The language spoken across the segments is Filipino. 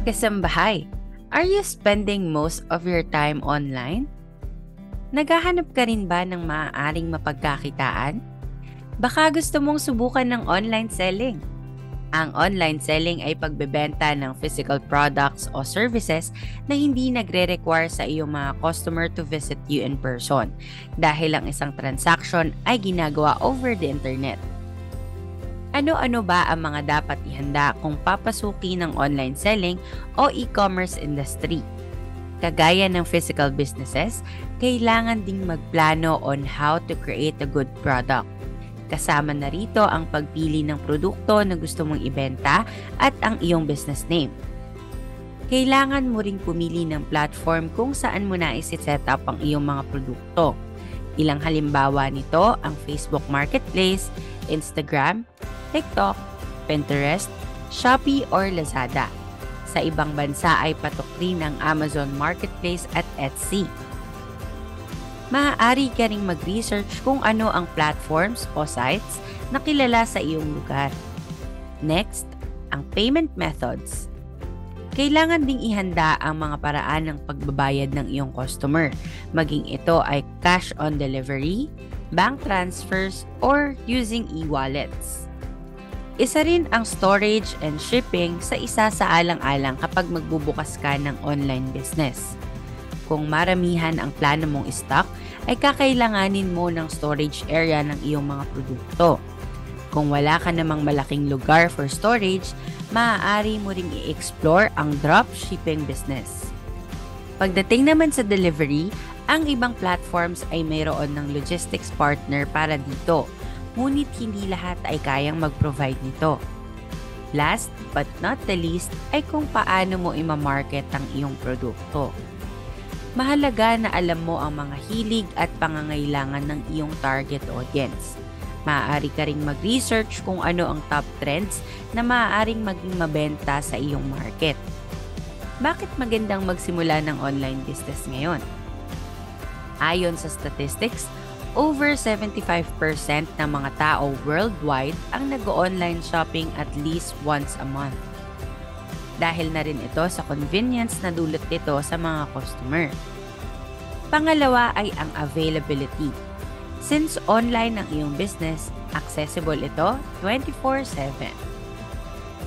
Kasambahay, are you spending most of your time online? Naghahanap ka rin ba ng maaaring mapagkakitaan? Baka gusto mong subukan ng online selling. Ang online selling ay pagbebenta ng physical products o services na hindi nagre-require sa iyong mga customer to visit you in person dahil ang isang transaction ay ginagawa over the internet. Ano-ano ba ang mga dapat ihanda kung papasukin ng online selling o e-commerce industry? Kagaya ng physical businesses, kailangan ding magplano on how to create a good product. Kasama na rito ang pagpili ng produkto na gusto mong ibenta at ang iyong business name. Kailangan mo ring pumili ng platform kung saan mo na isi-set up ang iyong mga produkto. Ilang halimbawa nito ang Facebook Marketplace, Instagram, TikTok, Pinterest, Shopee or Lazada. Sa ibang bansa ay patok rin ang Amazon Marketplace at Etsy. Maaari ka ring mag-research kung ano ang platforms o sites na kilala sa iyong lugar. Next, ang payment methods. Kailangan ding ihanda ang mga paraan ng pagbabayad ng iyong customer, maging ito ay cash on delivery, bank transfers, or using e-wallets. Isa rin ang storage and shipping sa isa sa alang-alang kapag magbubukas ka ng online business. Kung maramihan ang plano mong stock, ay kakailanganin mo ng storage area ng iyong mga produkto. Kung wala ka namang malaking lugar for storage, maaari mo ring i-explore ang dropshipping business. Pagdating naman sa delivery, ang ibang platforms ay mayroon ng logistics partner para dito, ngunit hindi lahat ay kayang mag-provide nito. Last but not the least ay kung paano mo i-market ang iyong produkto. Mahalaga na alam mo ang mga hilig at pangangailangan ng iyong target audience. Maaari ka ring mag-research kung ano ang top trends na maaaring maging mabenta sa iyong market. Bakit magandang magsimula ng online business ngayon? Ayon sa statistics, over 75% ng mga tao worldwide ang nag-online shopping at least once a month. Dahil na rin ito sa convenience na dulot nito sa mga customer. Pangalawa ay ang availability. Since online ang iyong business, accessible ito 24/7.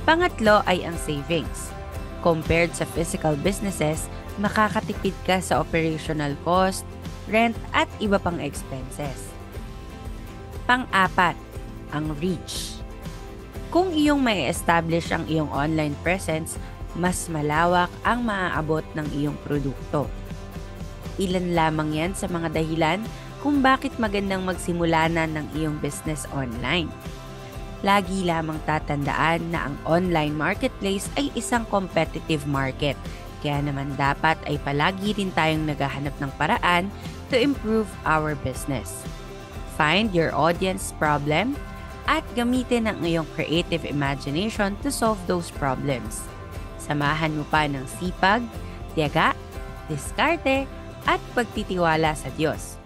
Pangatlo ay ang savings. Compared sa physical businesses, makakatipid ka sa operational cost, rent at iba pang expenses. Pang-apat, ang reach. Kung iyong may establish ang iyong online presence, mas malawak ang maaabot ng iyong produkto. Ilan lamang yan sa mga dahilan kung bakit magandang magsimula na ng iyong business online. Lagi lamang tatandaan na ang online marketplace ay isang competitive market, kaya naman dapat ay palagi rin tayong naghahanap ng paraan to improve our business. Find your audience problem at gamitin ang iyong creative imagination to solve those problems. Samahan mo pa ng sipag, tiyaga, diskarte, at pagtitiwala sa Diyos.